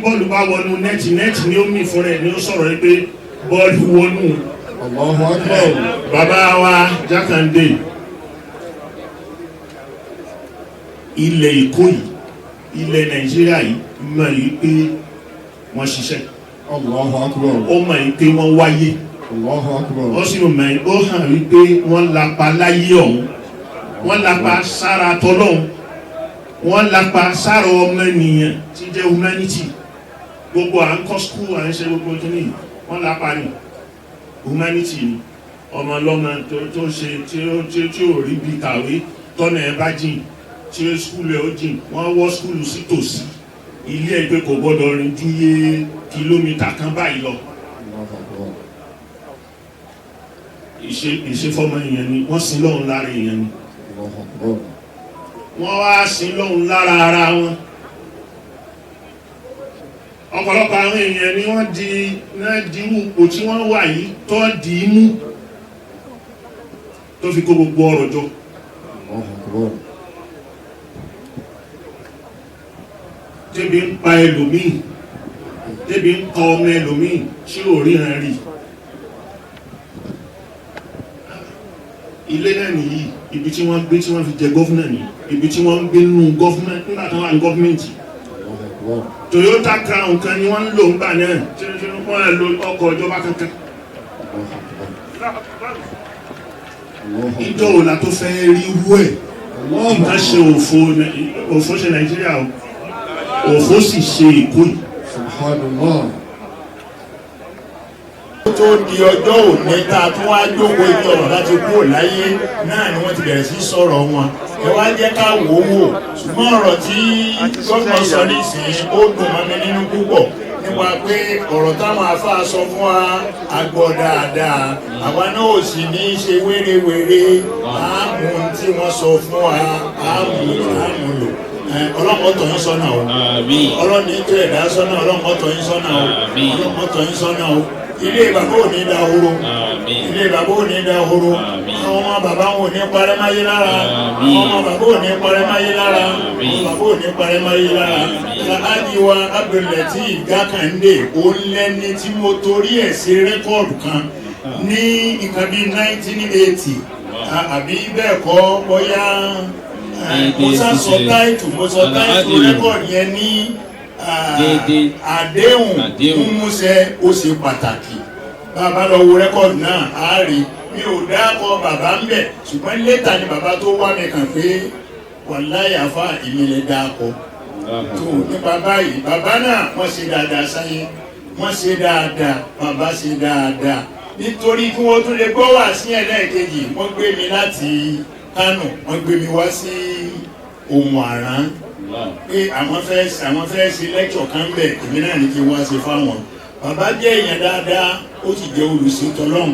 bọ́ọ̀lù bá wọnú nẹ́ẹ̀tì ni ó mì fún rẹ̀ ni ó sọ̀rọ̀ pé bọ́ọ̀lù wọnú. Bàbá wa Jákàndé ilẹ̀ Èkó yìí ilẹ̀ Nàìjíríà yìí mọ̀ yìí pé wọ́n ṣiṣẹ́. Ó mọ̀ yìí pé wọ́n wáyé. Ó sì mọ̀ yìí ó hàn wípé wọ́n lapa láyé ọ̀hún. Wọ́n lapa sára tọ́lọ́hún. Wọ́n lapa sára ọmọ ènìyàn tí jẹ́ humanity. Gbogbo à ń kọ́ skúl à ń ṣe gbogbo kíní wọ́n lápá ní humanity ni ọmọ ọlọ́mọ tó ṣe tí ó rí bí kàwé tọ́nà ẹ̀ bá jìn tí ó skúl ẹ̀ ó jìn wọ́n wọ́ skúl sí tòsí ilé ẹgbẹ́ kò gbọ́dọ̀ rìn ju iye kìlómítà kan báyìí lọ. ìṣefọ́mọ èèyàn ni wọ́n sin lọ́hùn lára èèyàn ni wọ́n wá sin lọ́hùn lára ara wọn. Ọ̀pọ̀lọpọ̀ àwọn èèyàn ni wọ́n di ipò tí wọ́n wà yìí tó di mú tó fi kó gbogbo ọrọ̀ jọ. Tẹ́bi ń pa ẹlòmíì, tẹ́bi ń pa ọmọ ẹlòmíì tí ò ríran rí. Ilé náà nìyí, ibi tí wọ́n gbé tí wọ́n fi jẹ gọ́fúnà nìyí, ibi tí wọ́n ń gbé nínú gọ́fúnà nígbà tó wà ní gọ́fúnmẹ̀ntì. Toyota Crown kan ni wọ́n ń lò ń gbà náà tí wọ́n lo ọkọ̀ ìjọba kankan. Ìjọ òlà tó fẹ́ rí irú ẹ̀ nǹkan ṣe òfò ṣe Nàìjíríà òfò sì ṣe Èkó yìí. Tó di ọjọ́ òní tá a tún wá jókòó ìjọ ọ̀rọ̀ láti kúrò láyé náà ni wọ́n ti bẹ̀rẹ̀ sí sọ̀rọ̀ wọn. Ẹ wá jẹ́ ká wò ó wò ṣùgbọ́n ọ̀rọ̀ tí gómìnà sọ nísìnyí ó dùn mọ́ mi nínú púpọ̀ nípa pé ọ̀rọ̀ táwọn afáà sọ fún wa àgbọ̀ dáadáa àwa náà ò sì ní í ṣe wérewère àmú tí wọ́n sọ fún wa àmú lò. Ọlọ́pàá tọ̀ yín sọ́nà o ọlọ́ni tó ẹ̀dá sọ́nà ọlọ́pàá tọ̀ yín sọ́nà o ọlọ́pàá tọ̀ yín sọ́nà o. Ilé bàbá ò ní dahoro ilé bàbá ò ní dahoro àwọn ọmọ bàbá wọn ò ní parẹ́ máyé lára àwọn ọmọ bàbá ò ní parẹ́ máyé lára àwọn bàbá ò ní parẹ́ máyé lára. Aláàdìwá Abdul-Lateef Jákàndé ó lẹ́ni tí mo torí ẹ̀ ṣe rẹ́kọ̀dù kan ní nǹkan bíi 1980 àbí bẹ́ẹ̀ kọ́ bóyá mo sọ táìtù rẹ́kọ̀dù yẹn ní àdéhùn múmusẹ ó ṣe pàtàkì. Bàbá lọ wo rẹ́kọ̀dù náà á rí mi ò dákọ̀ bàbá ń bẹ̀ ṣùgbọ́n lẹ́tà ni bàbá tó wá mi kàn pé wàláhì àfà ìmìlẹ̀ dákọ̀ tó nípa báyìí. Bàbá náà wọ́n ṣe dáadáa sáyé wọ́n ṣe dáadáa bàbá ṣe dáadáa nítorí kí wọ́n tún lè gbọ́ wá sí ẹlẹ́ẹ̀kejì wọ́n gbé mi láti Kánò wọ́n gbé mi wá sí Ohun Àrán pé àwọn fẹ́ ṣe lẹ́kṣọ̀ kan bẹ̀ èmi náà ní kí wọ́n ṣe fáwọn. Bàbá jẹ́ èèyàn dáadáa ó sì jẹ́ olùṣètò Ọlọ́run.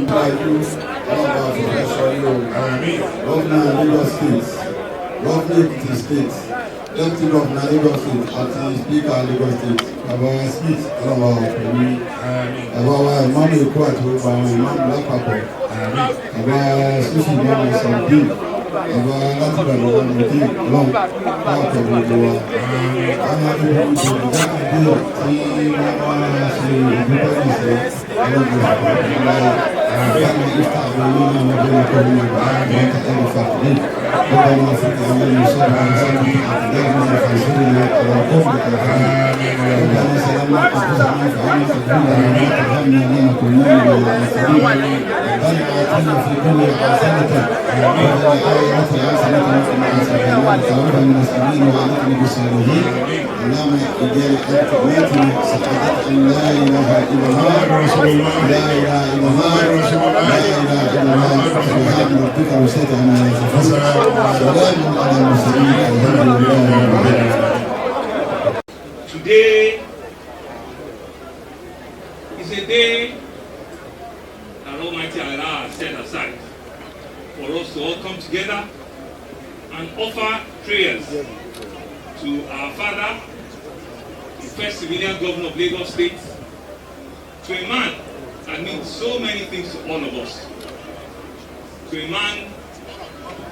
Governor Ekiti State, Deputy Governor Lagos State àti Speaker Lagos State, Bàbá Smith ọlọ́wọ́ pẹ̀lú Bàbá wa ìmáàmù Èkó àti gbogbo àwọn ìmáàmù lápapọ̀, Bàbá Sufi ìmáàmù Sàbíù, Bàbá láti bàbá wa Mùdí ọlọ́run láàpọ̀ gbogbo wa. Àwọn akẹ́kọ̀ọ́ ìṣòro Jákàndé tí wọ́n máa ṣe ìdúpẹ́ ìṣẹ́ ọlọ́run àpapọ̀ كان يفتح بيننا وبينكم وكتب الفقدين ربنا وفق علينا صلى الله عليه وسلم أقدامنا فانصرنا على القوم الكافرين ربنا سلامنا أنفسنا فعلنا تدبيرنا وما ترحمنا لنا كنا من المسلمين ربنا آتنا في الدنيا حسنة وفي الآخرة حسنة وقنا عذاب النار توفنا من المسلمين وألحقنا بالصالحين اللهم اجعل حكمتنا سعادة أن لا إله إلا الله لا إله إلا الله لا إله إلا الله سبحان ربك وسعت عما يصفون سلام على المرسلين الحمد لله رب العالمين. Today is a day that Almighty Allah has set aside for us to all come together and offer prayers to our father, the first civilian governor of Lagos State, to a man that means so many things to all of us, to a man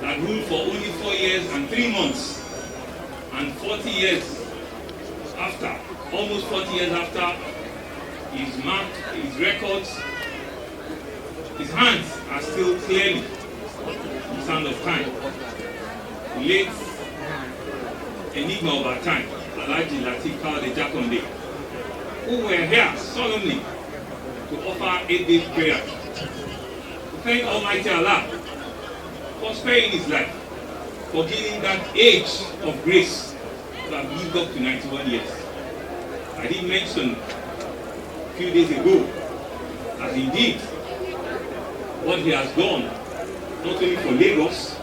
that ruled for only 4 years and 3 months and 40 years after almost 40 years after, his mark, his records, his hands are still clearly the sound of time. The late enigma of our time, Alhaji Lateef Kayode Jakonde, who were here solemnly to offer 8 days prayer to thank Almighty Allah for sparing his life, for giving that age of grace to have lived up to 91 years. I did mention a few days ago that indeed what he has done, not only for Lagos,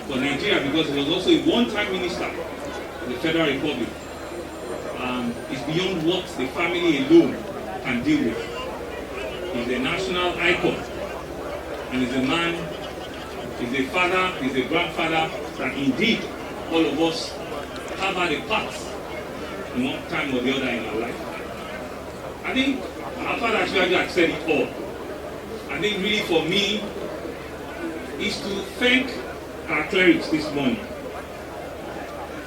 for Nigeria, because he was also a one-time minister of the Federal Republic, is beyond what the family alone can deal with. He's a national icon, and he's a man, he's a father, he's a grandfather, that indeed all of us have had a part in one time or the other in our life. I think our father actually had said it all. I think really for me is to thank our clerics this morning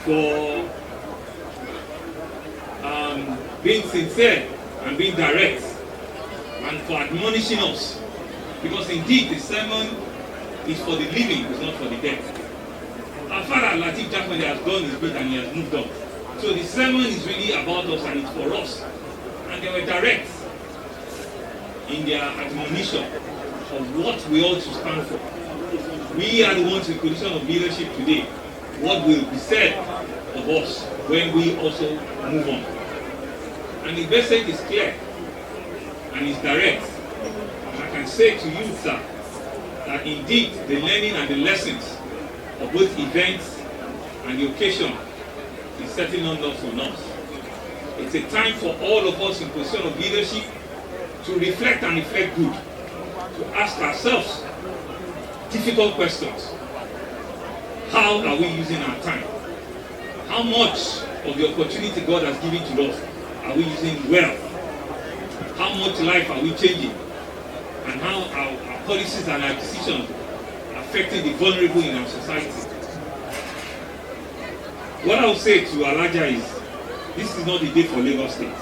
for being sincere and being direct and for admonishing us, because indeed the sermon is for the living, it's not for the dead. Our father Lateef Jakonde has done his bit and he has moved on. So the sermon is really about us and it's for us. And they were direct in their admonition of what we ought to stand for. We are the ones in position of leadership today. What will be said of us when we also move on? And the message is clear and it's direct. And I can say to you, sir, that indeed the learning and the lessons of both events and the occasion is setting on us on us. It's a time for all of us in position of leadership to reflect and reflect good, to ask ourselves difficult questions. How are we using our time? How much of the opportunity God has given to us are we using well? How much life are we changing? And how our policies and our decisions affecting the vulnerable in our society? What I will say to Alaja is, this is not the day for Lagos State.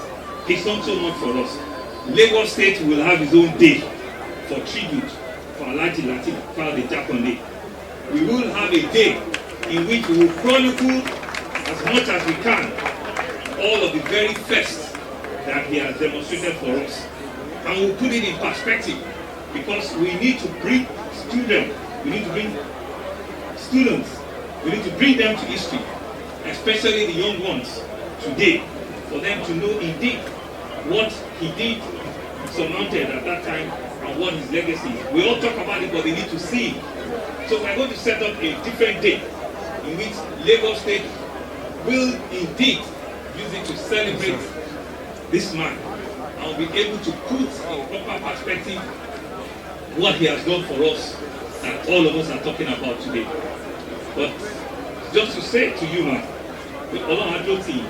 It's not so much for us. Lagos State will have its own day for tribute for Alhaji Lateef Kayode Jakonde. We will have a day in which we will chronicle as much as we can all of the very first that he has demonstrated for us. And we'll put it in perspective, because we need to bring students, we need to bring them to history, especially the young ones today, for them to know indeed what he did, surmounted at that time, and what his legacy is. We all talk about it, but they need to see it. So we're going to set up a different day in which Lagos State will indeed use it to celebrate this man and will be able to put in proper perspective what he has done for us that all of us are talking about today. But just to say to you, man, Ọlọ́run á dúró tì yín,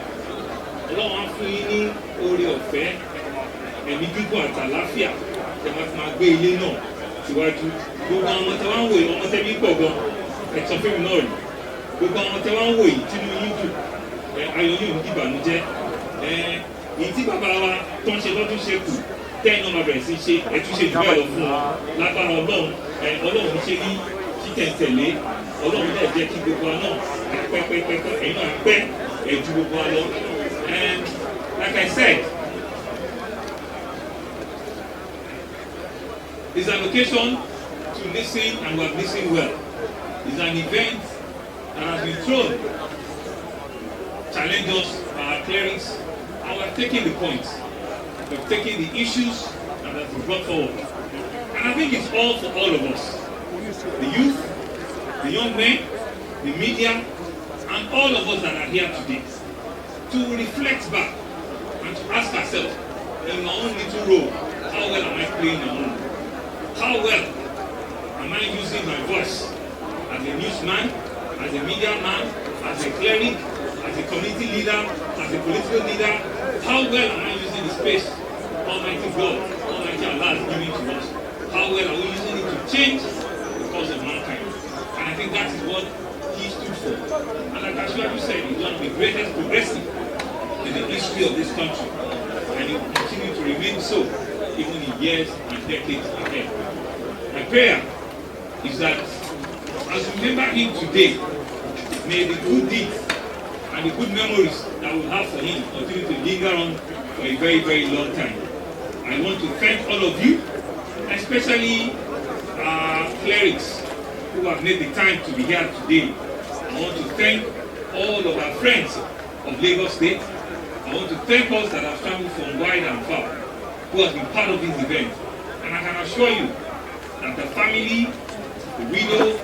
Ọlọ́run á fún yín ní oore ọ̀fẹ́, ẹ̀mí gígùn àti àlàáfíà tẹ́ máa gbé ilé náà síwájú. Gbogbo àwọn ọmọ tẹ́ wá ń wò yìí, ọmọ tẹ́ bí pọ̀ gan, ẹ̀sọ́ fún mi náà rí. Gbogbo àwọn ọmọ tẹ́ wá ń wò yìí, tínú yín dùn, ayọ̀ yín ò ní dìbànújẹ́. Èyí tí bàbá wa tó ń ṣe lọ́dún ṣe kù, tẹ́yìn náà máa bẹ̀rẹ̀ sí ṣe, ẹ̀tún ṣe jù bẹ́ẹ̀ lọ fún wọn. Lágbára Ọlọ́run ṣe ní títẹ̀ǹtẹ̀lé, Ọlọ́run dẹ̀ jẹ́ kí gbogbo wa náà pẹ́pẹ́pẹ́pẹ́, ẹ̀yin náà pẹ́ ẹ̀jú gbogbo wa lọ. And like I said, it's an occasion to listen, and we have listened well. It's an event that has been thrown, challenge us by our clerics, and we have taken the points. We have taken the issues that have been brought forward. And I think it's all for all of us. The youth, the young men, the media, and all of us that are here today, to reflect back and to ask ourselves, in my own little role, how well am I playing my own? How well am I using my voice as a newsman, as a media man, as a cleric, as a community leader, as a political leader? How well am I using the space Almighty God, Almighty Allah has given to us? How well are we using it to change the cause of mankind? And I think that is what he stood for. And like Ashwaju said, he's one of the greatest progressive in in the history of this country, and it will continue to remain so even in years and decades ahead. My prayer is that as we remember him today, may the good deeds and the good memories that we have for him continue to linger on for a very, very long time. I want to thank all of you, especially clerics who have made the time to be here today. I want to thank all of our friends of Lagos State. I want to thank us that have traveled from wide and far, who have been part of this event. And I can assure you that the family, the widow,